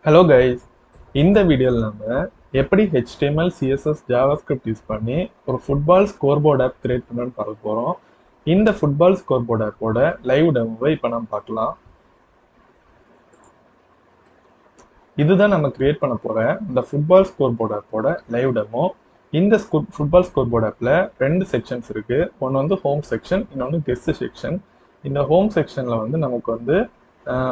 Hello guys, இந்த வீடியோவில் நம்ம எப்படி HTML, CSS, JavaScript யூஸ் பண்ணி ஒரு ஃபுட்பால் ஸ்கோர்போர்ட் ஆப் கிரியேட் பண்ணணும்னு பார்க்க போகிறோம். இந்த ஃபுட்பால் ஸ்கோர்போர்ட் ஆப்போட லைவ் டெமோவை இப்போ நம்ம பார்க்கலாம். இதுதான் நம்ம கிரியேட் பண்ண போகிற இந்த ஃபுட்பால் ஸ்கோர்போர்ட் ஆப்போட லைவ் டெமோ. இந்த ஃபுட்பால் ஸ்கோர்போர்ட் ஆப்பில் ரெண்டு செக்ஷன்ஸ் இருக்குது. ஒன்று வந்து ஹோம் செக்ஷன், இன்னொன்று கெஸ்ட் செக்ஷன். இந்த ஹோம் செக்ஷனில் வந்து நமக்கு வந்து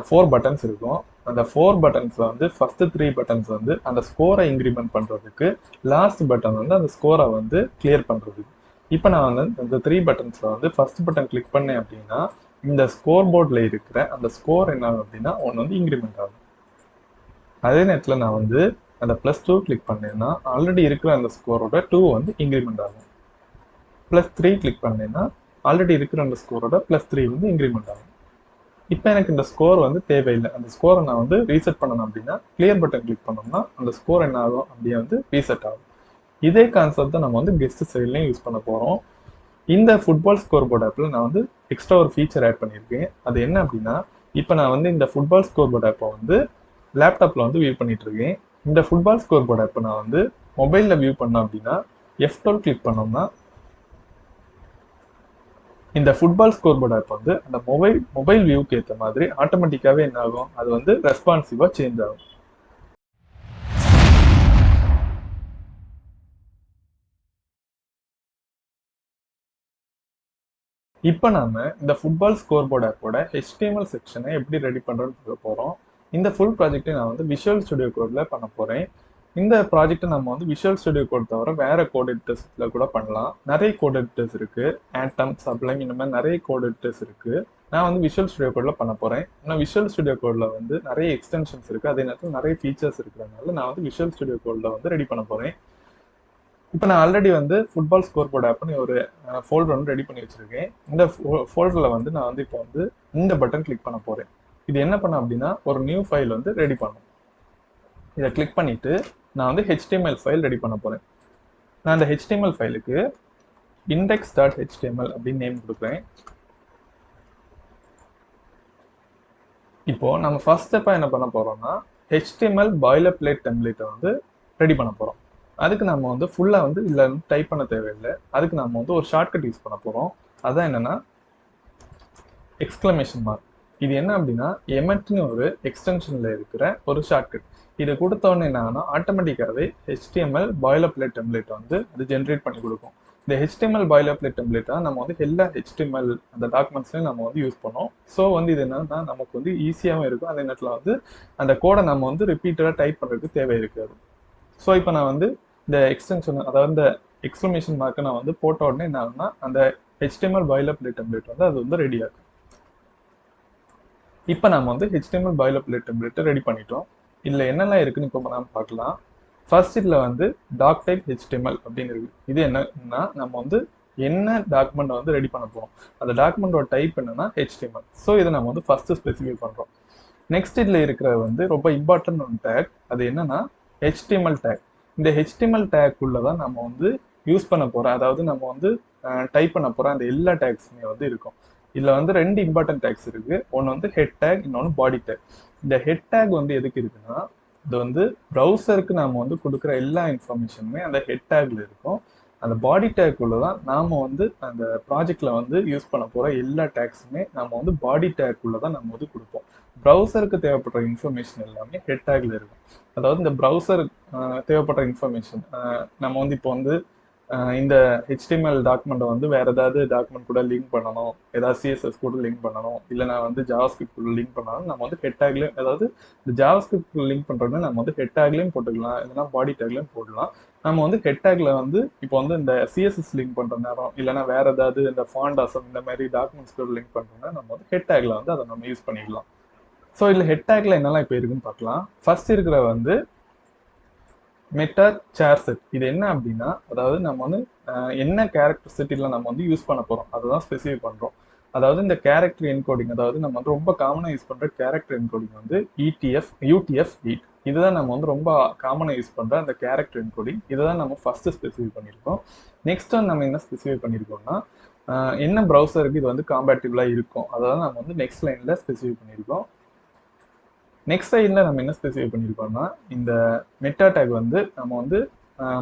4 பட்டன்ஸ் இருக்கும். அந்த 4 பட்டன்ஸ்ல வந்து ஃபர்ஸ்ட் 3 பட்டன்ஸ் வந்து அந்த ஸ்கோரை இன்க்ரிமெண்ட் பண்றதுக்கு, லாஸ்ட் பட்டன் வந்து அந்த ஸ்கோரை வந்து கிளியர் பண்றதுக்கு. இப்போ நான் வந்து இந்த 3 பட்டன்ஸ்ல வந்து ஃபர்ஸ்ட் பட்டன் கிளிக் பண்ணேன் அப்படின்னா இந்த ஸ்கோர் போர்டில் இருக்கிற அந்த ஸ்கோர் என்ன ஆகும் அப்படின்னா ஒன்று வந்து இன்க்ரிமெண்ட் ஆகும். அதே நேரத்தில் நான் வந்து அந்த +2 கிளிக் பண்ணேன்னா ஆல்ரெடி இருக்கிற அந்த ஸ்கோரோட 2 வந்து இன்க்ரிமெண்ட் ஆகும். +3 கிளிக் பண்ணேன்னா ஆல்ரெடி இருக்கிற அந்த ஸ்கோரோட +3 வந்து இன்க்ரிமெண்ட் ஆகும். இப்போ எனக்கு இந்த ஸ்கோர் வந்து தேவையில்லை. அந்த ஸ்கோரை நான் வந்து ரீசெட் பண்ணணும் அப்படின்னா கிளியர் பட்டன் கிளிக் பண்ணோம்னா அந்த ஸ்கோர் என்ன ஆகும் அப்படியே வந்து ரீசெட் ஆகும். இதே கான்செப்ட் தான் நம்ம வந்து கெஸ்ட் சைட்லையும் யூஸ் பண்ண போகிறோம். இந்த ஃபுட்பால் ஸ்கோர் போர்ட் ஆப்பில் நான் வந்து எக்ஸ்ட்ரா ஒரு ஃபீச்சர் ஆட் பண்ணியிருக்கேன். அது என்ன அப்படின்னா இப்போ நான் வந்து இந்த ஃபுட்பால் ஸ்கோர் போர்ட் ஆப்பை வந்து லேப்டாப்பில் வந்து வியூ பண்ணிட்டு இருக்கேன். இந்த ஃபுட்பால் ஸ்கோர் போர்ட் ஆப்பை நான் வந்து மொபைலில் வியூ பண்ணோம் அப்படின்னா F12 கிளிக் பண்ணோம்னா இந்த ஃபுட்பால் ஸ்கோர் போர்ட் ஆப் வந்து அந்த மொபைல் வியூக்கு ஏற்ற மாதிரி ஆட்டோமேட்டிக்காவே என்ன ஆகும், அது வந்து ரெஸ்பான்சிவா சேஞ்ச் ஆகும். இப்போ நாம இந்த ஃபுட்பால் ஸ்கோர் போர்ட் ஆப்போட HTML செக்ஷனை எப்படி ரெடி பண்றோம்னு பார்க்க போறோம். இந்த ஃபுல் ப்ராஜெக்ட்டை நான் வந்து விஷுவல் ஸ்டுடியோ கோட்ல பண்ண போறேன். இந்த ப்ராஜெக்ட்டை நம்ம வந்து விஷுவல் ஸ்டுடியோ கோட் தவிர வேற கோட் எடிட்டர்ஸ்ல கூட பண்ணலாம். நிறைய கோட் எடிட்டர்ஸ் இருக்கு. ஆட்டம், சப்ளைம் இந்த மாதிரி நிறைய கோட் எடிட்டர்ஸ் இருக்கு. நான் வந்து விஷுவல் ஸ்டுடியோ கோட்ல பண்ண போறேன். ஆனால் விஷுவல் ஸ்டுடியோ கோட்ல வந்து நிறைய எக்ஸ்டென்ஷன்ஸ் இருக்கு. அதே நேரத்தில் நிறைய ஃபீச்சர்ஸ் இருக்கிறதுனால நான் வந்து விஷுவல் ஸ்டுடியோ கோட்ல வந்து ரெடி பண்ண போறேன். இப்போ நான் ஆல்ரெடி வந்து ஃபுட்பால் ஸ்கோர் போர்ட் ஆப்னு ஒரு ஃபோல்டர் வந்து ரெடி பண்ணி வச்சிருக்கேன். இந்த ஃபோல்டரில் வந்து நான் வந்து இப்போ வந்து இந்த பட்டன் கிளிக் பண்ண போறேன். இது என்ன பண்ண அப்படின்னா ஒரு நியூ ஃபைல் வந்து ரெடி பண்ணும். இதை கிளிக் பண்ணிட்டு நான் வந்து HTML ஃபைல் ரெடி பண்ண போறேன். நான் அந்த HTML ஃபைலுக்கு index.html அப்படின்னு நேம் கொடுக்குறேன். இப்போ நம்ம ஃபர்ஸ்ட் ஸ்டெப்பா என்ன பண்ண போறோம்னா HTML பாய்லர்பிளேட் டெம்ப்ளேட்டை வந்து ரெடி பண்ண போறோம். அதுக்கு நம்ம வந்து ஃபுல்லா வந்து இதுல டைப் பண்ண தேவையில்லை. அதுக்கு நம்ம வந்து ஒரு ஷார்ட்கட் யூஸ் பண்ண போறோம். அதான் என்னன்னா எக்ஸ்கிளமேஷன் மார்க். இது என்ன அப்படின்னா எமெட்னு ஒரு எக்ஸ்டென்ஷன்ல இருக்கிற ஒரு ஷார்ட்கட். இதை கொடுத்த உடனே என்ன ஆகும்னா ஆட்டோமேட்டிக்காவே HTML பாய்லர்பிளேட் டெம்ப்ளேட் வந்து அது ஜென்ரேட் பண்ணி கொடுக்கும். இந்த HTML பாய்லர்பிளேட் டெம்ப்ளேட்டை நம்ம வந்து எல்லா HTML அந்த டாக்குமெண்ட்ஸ்லையும் நம்ம வந்து யூஸ் பண்ணோம். ஸோ வந்து இது என்னன்னா நமக்கு வந்து ஈஸியாகவும் இருக்கும். அதே நேரத்தில் வந்து அந்த கோடை நம்ம வந்து ரிப்பீட்டடாக டைப் பண்ணுறதுக்கு தேவை இருக்காது. ஸோ இப்போ நான் வந்து இந்த எக்ஸ்டென்ஷன் அதாவது இந்த எக்ஸ்க்ளமேஷன் மார்க்கை நான் வந்து போட்ட உடனே என்ன ஆகும்னா அந்த HTML பாய்லர்பிளேட் டெம்ப்ளேட் வந்து அது வந்து ரெடி ஆகும். இப்போ நம்ம வந்து HTML பாய்லர்பிளேட் டெம்ப்ளேட்டை ரெடி பண்ணிட்டோம். இதில் என்னெல்லாம் இருக்குன்னு இப்போ நம்ம பார்க்கலாம். ஃபர்ஸ்ட் இதில் வந்து டாக் டைப் HTML அப்படின்னு இருக்கு. இது என்னன்னா நம்ம வந்து என்ன டாக்குமெண்ட் வந்து ரெடி பண்ண போறோம். அந்த டாக்குமெண்டோட டைப் என்னன்னா HTML. ஸோ இதை நம்ம வந்து ஃபர்ஸ்ட் ஸ்பெசிஃபை பண்றோம். நெக்ஸ்ட் இதில் இருக்கிற வந்து ரொம்ப இம்பார்ட்டன்ட் ஒன் டேக். அது என்னன்னா HTML டேக். இந்த HTML டேக் உள்ள தான் நம்ம வந்து யூஸ் பண்ண போறோம். அதாவது நம்ம வந்து டைப் பண்ண போற அந்த எல்லா டேக்ஸுமே வந்து இருக்கும். இதுல வந்து ரெண்டு இம்பார்ட்டன்ட் டேக்ஸ் இருக்கு. ஒன்று வந்து ஹெட் டேக், இன்னொன்று பாடி டேக். இந்த ஹெட் டேக் வந்து எதுக்கு இருக்குன்னா இது வந்து ப்ரௌசருக்கு நாம வந்து கொடுக்குற எல்லா இன்ஃபர்மேஷனுமே அந்த ஹெட் டேக்ல இருக்கும். அந்த பாடி டேக் உள்ளதான் நாம வந்து அந்த ப்ராஜெக்ட்ல வந்து யூஸ் பண்ண போற எல்லா டேக்ஸுமே நம்ம வந்து பாடி டேக் உள்ளதான் நம்ம வந்து கொடுப்போம். ப்ரௌசருக்கு தேவைப்படுற இன்ஃபர்மேஷன் எல்லாமே ஹெட் டேக்ல இருக்கும். அதாவது இந்த ப்ரௌசர் தேவைப்படுற இன்ஃபர்மேஷன் நம்ம வந்து இப்போ வந்து இந்த HTML டாக்குமெண்ட்டை வந்து வேற ஏதாவது டாக்குமெண்ட் கூட லிங்க் பண்ணணும், ஏதாவது CSS கூட லிங்க் பண்ணணும், இல்லை நான் வந்து JavaScript கூட லிங்க் பண்ணணும், நம்ம வந்து ஹெட் டேக்லையும் அதாவது இந்த JavaScript லிங்க் பண்றோம்னா நம்ம வந்து ஹெட் டேக்லையும் போட்டுக்கலாம், இல்லைன்னா பாடி டேக்லையும் போடலாம். நம்ம வந்து ஹெட் டேக்ல வந்து இப்போ வந்து இந்த CSS லிங்க் பண்ற நேரம் இல்லைன்னா வேற ஏதாவது இந்த ஃபாண்ட் அசம் இந்த மாதிரி டாக்குமெண்ட்ஸ் கூட லிங்க் பண்றோம்னா நம்ம வந்து ஹெட் டேக்ல வந்து அதை நம்ம யூஸ் பண்ணிக்கலாம். ஸோ இதுல ஹெட் டேக்ல என்னெல்லாம் இப்போ இருக்குன்னு பார்க்கலாம். ஃபர்ஸ்ட் இருக்கிற வந்து மெட்டர் சேர் செட். இது என்ன அப்படின்னா அதாவது நம்ம வந்து என்ன கேரக்டர் செட்டில் நம்ம வந்து யூஸ் பண்ண போறோம் அதுதான் ஸ்பெசிஃபை பண்றோம். அதாவது இந்த கேரக்டர் என்கோடிங் அதாவது நம்ம வந்து ரொம்ப காமனா யூஸ் பண்ற கேரக்டர் என்கோடிங் வந்து UTF-8. இதுதான் நம்ம வந்து ரொம்ப காமனா யூஸ் பண்ற அந்த கேரக்டர் என்கோடிங். இதுதான் நம்ம ஃபர்ஸ்ட் ஸ்பெசிஃபை பண்ணியிருக்கோம். நெக்ஸ்ட் வந்து நம்ம என்ன ஸ்பெசிஃபை பண்ணியிருக்கோம்னா என்ன ப்ரௌசருக்கு இது வந்து காம்பேட்டிபிளா இருக்கும் அதாவது நம்ம வந்து நெக்ஸ்ட் லைன்ல ஸ்பெசிஃபை பண்ணியிருக்கோம். நெக்ஸ்ட் சைடில் நம்ம என்ன ஸ்பெசிஃபை பண்ணியிருக்கோம்னா இந்த மெட்டா டேக் வந்து நம்ம வந்து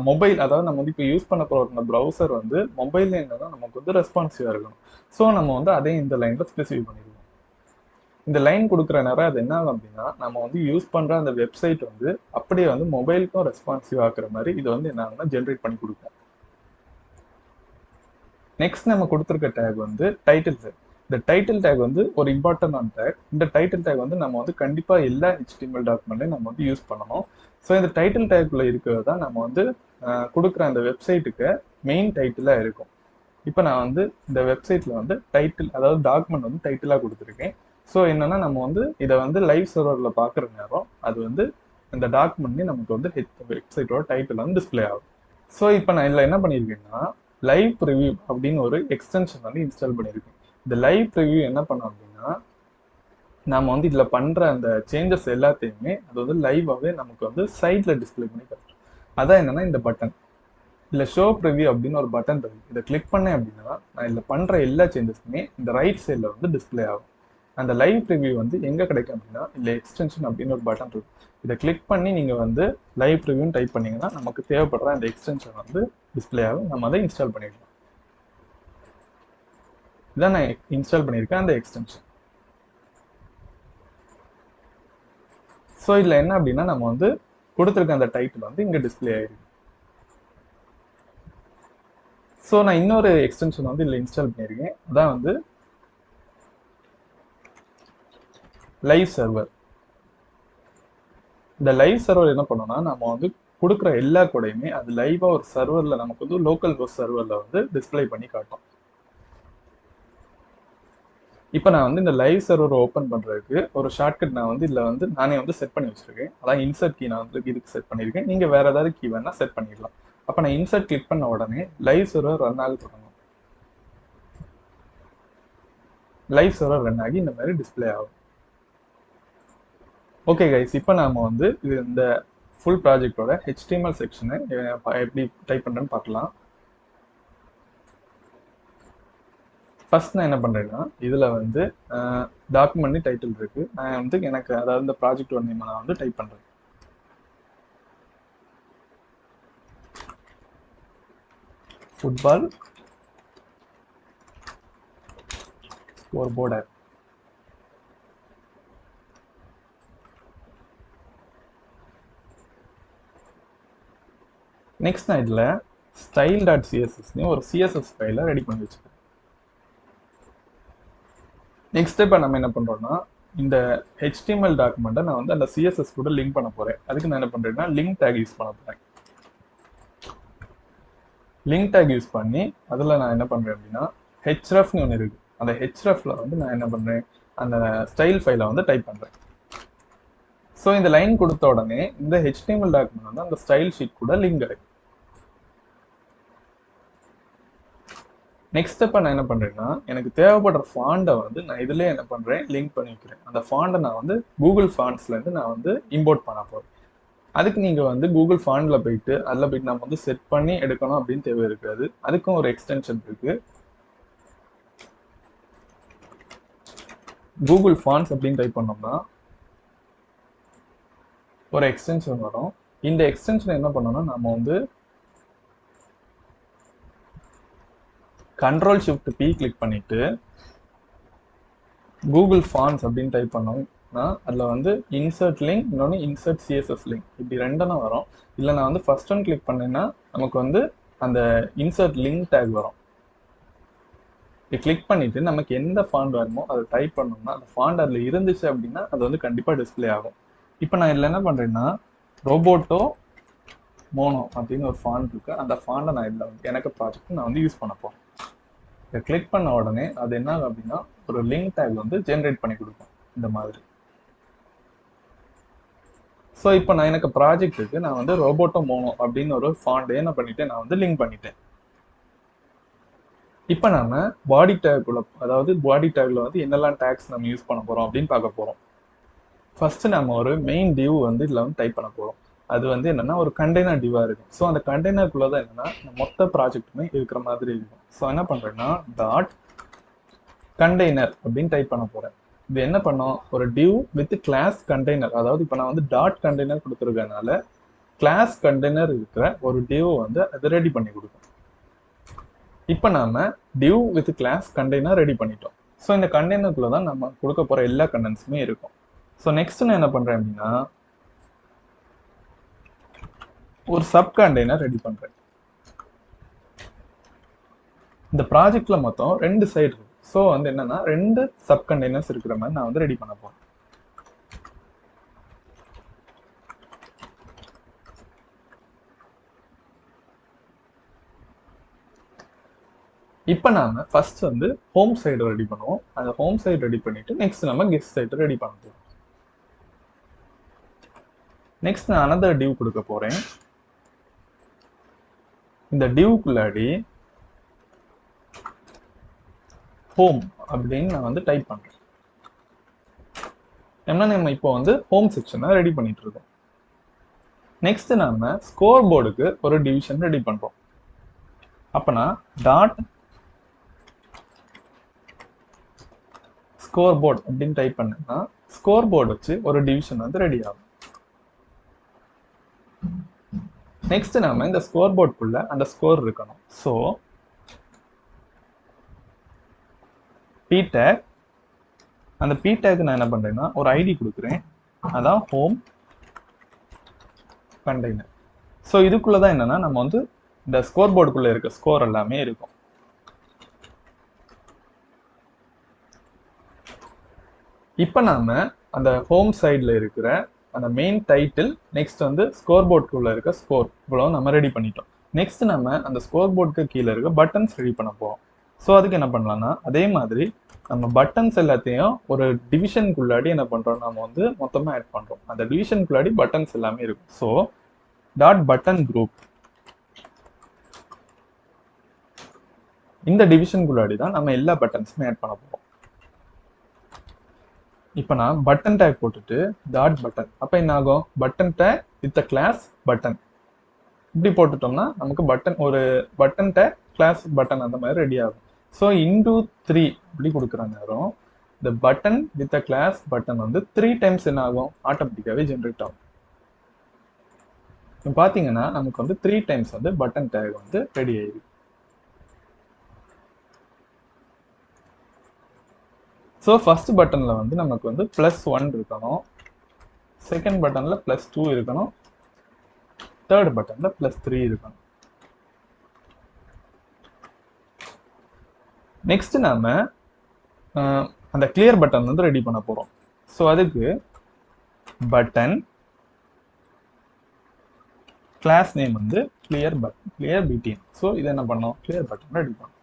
மொபைல், அதாவது நம்ம வந்து இப்போ யூஸ் பண்ண போகிற ப்ரௌசர் வந்து மொபைலில் என்னன்னா நமக்கு வந்து ரெஸ்பான்சிவாக இருக்கணும். ஸோ நம்ம வந்து அதையும் இந்த லைனில் ஸ்பெசிஃபை பண்ணியிருக்கோம். இந்த லைன் கொடுக்குற நேரம் அது என்ன ஆகும் அப்படின்னா நம்ம வந்து யூஸ் பண்ணுற அந்த வெப்சைட் வந்து அப்படியே வந்து மொபைலுக்கும் ரெஸ்பான்சிவ் ஆக்குற மாதிரி இது வந்து என்ன ஆகும்னா ஜென்ரேட் பண்ணி கொடுக்கும். நெக்ஸ்ட் நம்ம கொடுத்துருக்க டேக் வந்து டைட்டில் டேக். இந்த டைட்டில் டேக் வந்து ஒரு இம்பார்ட்டன்டான டேக். இந்த டைட்டில் டேக் வந்து நம்ம வந்து கண்டிப்பாக எல்லா HTML டாக்குமெண்ட்லையும் நம்ம வந்து யூஸ் பண்ணணும். ஸோ இந்த டைட்டில் டேக்குள்ள இருக்கிறது தான் நம்ம வந்து கொடுக்குற அந்த வெப்சைட்டுக்கு மெயின் டைட்டிலாக இருக்கும். இப்போ நான் வந்து இந்த வெப்சைட்டில் வந்து டைட்டில், அதாவது டாக்குமெண்ட் வந்து டைட்டிலாக கொடுத்துருக்கேன். ஸோ என்னன்னா நம்ம வந்து இதை வந்து லைவ் சர்வரில் பார்க்குற நேரம் அது வந்து இந்த டாக்குமெண்ட்லேயே நமக்கு வந்து வெப்சைட்டோட டைட்டில் வந்து டிஸ்பிளே ஆகும். ஸோ இப்போ நான் இதில் என்ன பண்ணியிருக்கேன்னா லைவ் ப்ரிவ்யூ அப்படின்னு ஒரு எக்ஸ்டென்ஷன் வந்து இன்ஸ்டால் பண்ணியிருக்கேன். இந்த லைவ் ப்ரிவ்யூ என்ன பண்ணோம் அப்படின்னா நம்ம வந்து இதில் பண்ணுற அந்த சேஞ்சஸ் எல்லாத்தையுமே அது வந்து லைவாகவே நமக்கு வந்து சைடில் டிஸ்பிளே பண்ணி காட்டும். அதான் என்னன்னா இந்த பட்டன், இல்லை ஷோ ப்ரிவ்யூ அப்படின்னு ஒரு பட்டன் இருக்கு. இதை கிளிக் பண்ணேன் அப்படின்னா நான் இதில் பண்ணுற எல்லா சேஞ்சஸுமே இந்த ரைட் சைடில் வந்து டிஸ்பிளே ஆகும். அந்த லைவ் ப்ரிவ்யூ வந்து எங்கே கிடைக்கும் அப்படின்னா இல்லை எக்ஸ்டென்ஷன் அப்படின்னு ஒரு பட்டன் இருக்கு. இதை கிளிக் பண்ணி நீங்கள் வந்து லைவ் ப்ரிவ்யூன்னு டைப் பண்ணீங்கன்னா நமக்கு தேவைப்படுற அந்த எக்ஸ்டென்ஷன் வந்து டிஸ்பிளே ஆகும். நம்ம அதை இன்ஸ்டால் பண்ணிடலாம். இதான் நான் இன்ஸ்டால் பண்ணியிருக்கேன் அந்த எக்ஸ்டென்ஷன். ஸோ இதில் என்ன அப்படின்னா நம்ம வந்து கொடுத்துருக்க அந்த டைட்டில் வந்து இங்கே டிஸ்பிளே ஆயிருக்கு. ஸோ நான் இன்னொரு எக்ஸ்டென்ஷன் வந்து இதில் இன்ஸ்டால் பண்ணியிருக்கேன். அதான் வந்து லைவ் சர்வர். இந்த லைவ் சர்வர் என்ன பண்ணோம்னா நம்ம வந்து கொடுக்குற எல்லா கூடையுமே அது லைவாக ஒரு சர்வரில் நமக்கு வந்து லோக்கல் ஹோஸ்ட் சர்வரில் வந்து டிஸ்பிளே பண்ணி காட்டும். இப்போ நான் வந்து இந்த லைவ் சர்வர் ஓப்பன் பண்ணுறதுக்கு ஒரு ஷார்ட்கட் நான் வந்து இதில் வந்து நானே வந்து செட் பண்ணி வச்சுருக்கேன். அதான் இன்சர்ட் கீ நான் வந்து இதுக்கு செட் பண்ணியிருக்கேன். நீங்கள் வேறு ஏதாவது கீ வேணால் செட் பண்ணிடலாம். அப்போ நான் இன்சர்ட் கிளிக் பண்ண உடனே லைவ் சர்வர் ரன் ஆக தொடங்கும். லைவ் சர்வர் ரன் ஆகி இந்த மாதிரி டிஸ்பிளே ஆகும். ஓகே கைஸ், இப்போ நாம வந்து இந்த ஃபுல் ப்ராஜெக்டோட HTML செக்ஷனை எப்படி டைப் பண்ணுறேன்னு பார்க்கலாம். ஃபர்ஸ்ட் நான் என்ன பண்ணுறேன்னா இதில் வந்து டாக்குமெண்ட் டைட்டில் இருக்கு. நான் வந்து எனக்கு அதாவது இந்த ப்ராஜெக்டோட நேம் நான் வந்து டைப் பண்ணுறேன். Football score board. நெக்ஸ்ட் நான் இதில் style.css ஒரு CSS ஃபைலை ரெடி பண்ணி வச்சுக்கிறேன். நெக்ஸ்ட் இப்போ நம்ம என்ன பண்ணுறோம்னா இந்த HTML டாக்குமெண்ட்டை நான் வந்து அந்த CSS கூட லிங்க் பண்ண போகிறேன். அதுக்கு நான் என்ன பண்ணுறேன்னா லிங்க் டேக் யூஸ் பண்ண போகிறேன். லிங்க் டேக் யூஸ் பண்ணி அதில் நான் என்ன பண்ணுறேன் அப்படின்னா hrefனு ஒன்று இருக்குது. அந்த hrefல வந்து நான் என்ன பண்ணுறேன் அந்த ஸ்டைல் ஃபைலை வந்து டைப் பண்ணுறேன். ஸோ இந்த லைன் கொடுத்த உடனே இந்த HTML டாக்குமெண்ட் வந்து அந்த ஸ்டைல் ஷீட் கூட லிங்க் ஆகிடும். நெக்ஸ்ட் ஸ்டெப்பை நான் என்ன பண்ணுறேன்னா எனக்கு தேவைப்படுற ஃபாண்டை வந்து நான் இதுலேயே என்ன பண்ணுறேன் லிங்க் பண்ணி வைக்கிறேன். அந்த ஃபாண்டை நான் வந்து கூகுள் ஃபாண்ட்ஸ்லேருந்து நான் வந்து இம்போர்ட் பண்ண போகிறேன். அதுக்கு நீங்கள் வந்து கூகுள் ஃபாண்டில் போயிட்டு அதில் போயிட்டு நம்ம வந்து செட் பண்ணி எடுக்கணும் அப்படின்னு தேவை இருக்காது. அதுக்கும் ஒரு எக்ஸ்டென்ஷன் இருக்குது, கூகுள் ஃபாண்ட்ஸ் அப்படின்னு டைப் பண்ணோம்னா ஒரு எக்ஸ்டென்ஷன் வரும். இந்த எக்ஸ்டென்ஷன் என்ன பண்ணோம்னா நம்ம வந்து Ctrl+Shift+P கிளிக் பண்ணிட்டு கூகுள் ஃபாண்ட்ஸ் அப்படின்னு டைப் பண்ணோம்னா அதில் வந்து இன்சர்ட் லிங்க், இன்னொன்று இன்சர்ட் CSS லிங்க், இப்படி ரெண்டெண்ணம் வரும். இல்லை நான் வந்து ஃபர்ஸ்ட் ஒன் கிளிக் பண்ணேன்னா நமக்கு வந்து அந்த இன்சர்ட் லிங்க் டேக் வரும். இது கிளிக் பண்ணிட்டு நமக்கு எந்த ஃபாண்ட் வேணுமோ அதை டைப் பண்ணோம்னா அந்த ஃபாண்ட் அதில் இருந்துச்சு அப்படின்னா அது வந்து கண்டிப்பாக டிஸ்பிளே ஆகும். இப்போ நான் இதில் என்ன பண்ணுறேன்னா ரோபோட்டோ மோனோ அப்படின்னு ஒரு ஃபாண்ட் இருக்கு. அந்த ஃபாண்டை நான் இதில் வந்து எனக்கு ப்ராஜெக்ட் நான் வந்து யூஸ் பண்ண போகிறேன். இதை கிளிக் பண்ண உடனே அது என்ன அப்படின்னா ஒரு லிங்க் டேக் வந்து ஜென்ரேட் பண்ணி கொடுக்கும் இந்த மாதிரி. ஸோ இப்போ நான் எனக்கு ப்ராஜெக்ட்டுக்கு நான் வந்து ரோபோட்டோ மோனோ அப்படின்னு ஒரு ஃபாண்டே என்ன பண்ணிட்டேன் நான் வந்து லிங்க் பண்ணிட்டேன். இப்போ நாம பாடி டேக்குள்ள, அதாவது பாடி டேக்ல வந்து என்னெல்லாம் டேக்ஸ் நம்ம யூஸ் பண்ண போறோம் அப்படின்னு பார்க்க போறோம். ஃபர்ஸ்ட் நம்ம ஒரு மெயின் டிவ் வந்து இதில் வந்து டைப் பண்ண போறோம். அது வந்து என்னன்னா ஒரு கண்டெய்னர் டிவா இருக்கும். ஸோ அந்த கண்டெய்னருக்குள்ள தான் என்னன்னா மொத்த ப்ராஜெக்ட்டுமே இருக்கிற மாதிரி இருக்கும். ஸோ என்ன பண்றேன்னா டாட் கண்டெய்னர் அப்படின்னு டைப் பண்ண போறேன். இது என்ன பண்ணோம், ஒரு div with class container, அதாவது இப்போ நான் வந்து டாட் கண்டெய்னர் கொடுத்துருக்கனால கிளாஸ் கண்டெய்னர் இருக்கிற ஒரு div வந்து அது ரெடி பண்ணி கொடுக்கும். இப்போ நாம div with class container ready பண்ணிட்டோம். ஸோ இந்த கண்டெய்னருக்குள்ள தான் நம்ம கொடுக்க போற எல்லா கண்டென்ட்ஸுமே இருக்கும். ஸோ நெக்ஸ்ட் நான் என்ன பண்றேன் அப்படின்னா ஒரு சப் கண்டெய்னர் ரெடி பண்றேன். இந்த ப்ராஜெக்ட்ல மொத்தம் 2 சைடு இருக்கு. ஸோ வந்து என்னன்னா 2 சப் கண்டெய்னர்ஸ் இருக்கிற மாதிரி நான் வந்து ரெடி பண்ண போறேன். இப்போ நாம ஃபர்ஸ்ட் வந்து ஹோம் சைடு ரெடி பண்ணுவோம். அந்த ஹோம் சைடு ரெடி பண்ணிட்டு நெக்ஸ்ட் நம்ம கெஸ்ட் சைடு ரெடி பண்ண போறோம். நெக்ஸ்ட் நான் another div கொடுக்க போறேன். இந்த divக்குள்ளாடி ஹோம் அப்படின்னு நான் வந்து டைப் பண்றேன். ஏன்னா நம்ம இப்போ வந்து ஹோம் செக்ஷனை ரெடி பண்ணிட்டு இருக்கோம். நெக்ஸ்ட் நாம ஸ்கோர் போர்டுக்கு ஒரு டிவிஷன் ரெடி பண்றோம். அப்பனா டாட் ஸ்கோர் போர்டு அப்படின்னு டைப் பண்ணா ஸ்கோர் போர்டு வச்சு ஒரு டிவிஷன் வந்து ரெடி ஆகும். நெக்ஸ்ட் நாம இந்த ஸ்கோர் போர்டுக்குள்ள அந்த ஸ்கோர் இருக்கணும். ஸோ p tag, அந்த p tag நான் என்ன பண்றேன்னா ஒரு ஐடி கொடுக்குறேன், அதான் ஹோம் கண்டெய்னர். ஸோ இதுக்குள்ளதான் என்னன்னா நம்ம வந்து இந்த ஸ்கோர் போர்டுக்குள்ள இருக்க ஸ்கோர் எல்லாமே இருக்கும். இப்போ நாம அந்த ஹோம் சைட்ல இருக்கிற அந்த மெயின் டைட்டில், நெக்ஸ்ட் வந்து ஸ்கோர் போர்டுக்குள்ள இருக்க ஸ்கோர், இவ்வளவு நம்ம ரெடி பண்ணிட்டோம். நெக்ஸ்ட் நம்ம அந்த ஸ்கோர் போர்டுக்கு கீழே இருக்க பட்டன்ஸ் ரெடி பண்ண போறோம். ஸோ அதுக்கு என்ன பண்ணலாம்னா அதே மாதிரி நம்ம பட்டன்ஸ் எல்லாத்தையும் ஒரு டிவிஷனுக்குள்ளாடி என்ன பண்றோம், நம்ம வந்து மொத்தமா ஆட் பண்றோம். அந்த டிவிஷனுக்குள்ளாடி பட்டன்ஸ் எல்லாமே இருக்கும். ஸோ டாட் பட்டன் குரூப், இந்த டிவிஷனுக்குள்ளாடி தான் நம்ம எல்லா பட்டன்ஸுமே ஆட் பண்ண போறோம். இப்போ நான் பட்டன் டேக் போட்டுட்டு டாட் பட்டன், அப்போ என்ன ஆகும், button tag with class button இப்படி போட்டுட்டோம்னா நமக்கு பட்டன் ஒரு பட்டன் டேக் கிளாஸ் பட்டன் அந்த மாதிரி ரெடி ஆகும். ஸோ இன்டூ 3 இப்படி கொடுக்குற நேரம் இந்த பட்டன் வித் கிளாஸ் பட்டன் வந்து 3 டைம்ஸ் என்ன ஆகும், ஆட்டோமேட்டிக்காவே ஜென்ரேட் ஆகும். இப்போ பார்த்தீங்கன்னா நமக்கு வந்து 3 டைம்ஸ் வந்து பட்டன் டேக் வந்து ரெடி ஆயிருக்கு. ஸோ ஃபர்ஸ்ட் பட்டன்ல வந்து நமக்கு வந்து +1 இருக்கணும், செகண்ட் பட்டன்ல +2 இருக்கணும், தேர்ட் பட்டன்ல +3 இருக்கணும். நெக்ஸ்ட் நாம அந்த கிளியர் பட்டன் வந்து ரெடி பண்ண போறோம். ஸோ அதுக்கு பட்டன் கிளாஸ் நேம் வந்து clear button, clear PTN. So இதை என்ன பண்ணோம், கிளியர் பட்டன் ரெடி பண்ணோம்.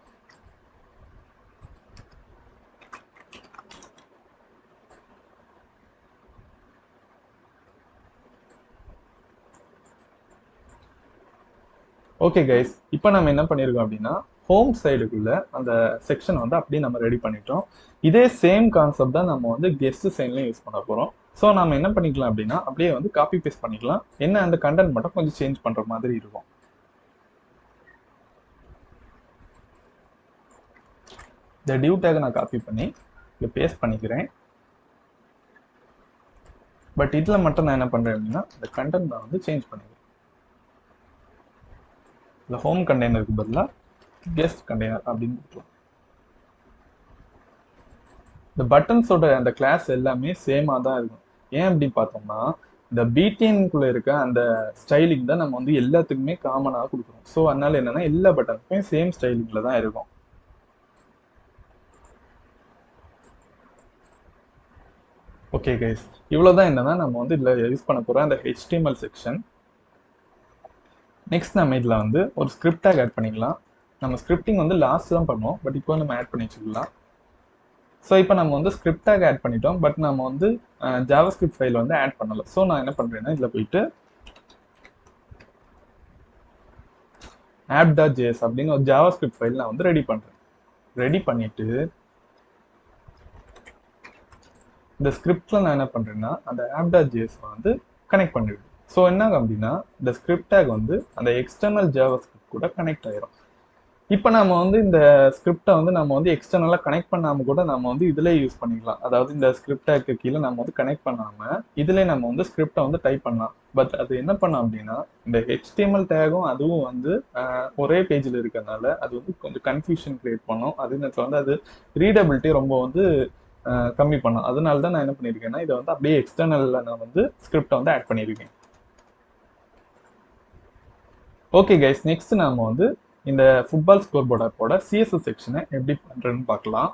ஓகே கைஸ், இப்போ நம்ம என்ன பண்ணியிருக்கோம் அப்படின்னா ஹோம் சைடுக்குள்ள அந்த செக்ஷன் வந்து அப்படியே நம்ம ரெடி பண்ணிட்டோம். இதே சேம் கான்செப்ட் தான் நம்ம வந்து கெஸ்ட் சைன்லையும் யூஸ் பண்ண போறோம். ஸோ நம்ம என்ன பண்ணிக்கலாம் அப்படின்னா அப்படியே வந்து காப்பி பேஸ்ட் பண்ணிக்கலாம். என்ன அந்த கண்டென்ட் மட்டும் கொஞ்சம் சேஞ்ச் பண்ற மாதிரி இருக்கும். இந்த div tag நான் காப்பி பண்ணி இங்க பேஸ்ட் பண்ணிக்கிறேன். பட் இதுல மட்டும் நான் என்ன பண்றேன் அப்படின்னா இந்த கண்டென்ட் நான் வந்து சேஞ்ச் பண்ணிக்கிறேன். இந்த ஹோம் கண்டெய்னருக்கு பதிலாக கெஸ்ட் கண்டெய்னர் அப்படின்னு கொடுக்கலாம். இந்த பட்டன்ஸோட அந்த கிளாஸ் எல்லாமே சேமா தான் இருக்கும். ஏன் அப்படி பார்த்தோம்னா இந்த பிடிஎன்குள்ள இருக்க அந்த ஸ்டைலிங் தான் நம்ம வந்து எல்லாத்துக்குமே காமனாக கொடுக்குறோம். ஸோ அதனால என்னன்னா எல்லா பட்டனுக்குமே சேம் ஸ்டைலிங்ல தான் இருக்கும். ஓகே கைஸ், இவ்வளோதான் என்னன்னா நம்ம வந்து இதில் யூஸ் பண்ண போகிற அந்த HTML செக்ஷன். நெக்ஸ்ட் நம்ம இதில் வந்து ஒரு ஸ்கிரிப்ட் டேக் ஆட் பண்ணிக்கலாம். நம்ம ஸ்கிரிப்டிங் வந்து லாஸ்ட் தான் பண்ணுவோம், பட் இப்போ நம்ம ஆட் பண்ணி வச்சுக்கலாம். ஸோ இப்போ நம்ம வந்து ஸ்கிரிப்ட் டேக் ஆட் பண்ணிட்டோம், பட் நம்ம வந்து ஜாவாஸ்கிரிப்ட் ஃபைல் வந்து ஆட் பண்ணல. ஸோ நான் என்ன பண்ணுறேன்னா இதில் போயிட்டு app.js அப்படின்னு ஒரு ஜாவாஸ்கிரிப்ட் ஃபைல் நான் வந்து ரெடி பண்ணுறேன். ரெடி பண்ணிட்டு இந்த ஸ்கிரிப்ட்ல நான் என்ன பண்ணுறேன்னா அந்த app.js வந்து கனெக்ட் பண்ணிடுவேன். ஸோ என்ன அப்படின்னா இந்த ஸ்கிரிப்ட் டேக் வந்து அந்த எக்ஸ்டர்னல் ஜாவாஸ்கிரிப்ட் கூட கனெக்ட் ஆயிரும். இப்போ நம்ம வந்து இந்த ஸ்கிரிப்டை வந்து நம்ம வந்து எக்ஸ்டர்னலாக கனெக்ட் பண்ணாமல் கூட நம்ம வந்து இதிலே யூஸ் பண்ணிக்கலாம். அதாவது இந்த ஸ்கிரிப்டாக்கு கீழே நம்ம வந்து கனெக்ட் பண்ணாமல் இதிலே நம்ம வந்து ஸ்கிரிப்டை வந்து டைப் பண்ணலாம். பட் அது என்ன பண்ணோம் அப்படின்னா இந்த HTML டேகும் அதுவும் வந்து ஒரே பேஜில் இருக்கிறதுனால அது வந்து கொஞ்சம் கன்ஃபியூஷன் கிரியேட் பண்ணும். அதே நேரத்தில் வந்து அது ரீடபிலிட்டி ரொம்ப வந்து கம்மி பண்ணும். அதனால தான் நான் என்ன பண்ணியிருக்கேன்னா இதை வந்து அப்படியே எக்ஸ்டர்னலில் நான் வந்து ஸ்கிரிப்டை வந்து ஆட் பண்ணியிருக்கேன். ஓகே கைஸ், நெக்ஸ்ட் நாம வந்து இந்த ஃபுட்பால் ஸ்கோர் போர்ட் ஆப்போட CSS செக்ஷனை எப்படி பண்றதுன்னு பார்க்கலாம்.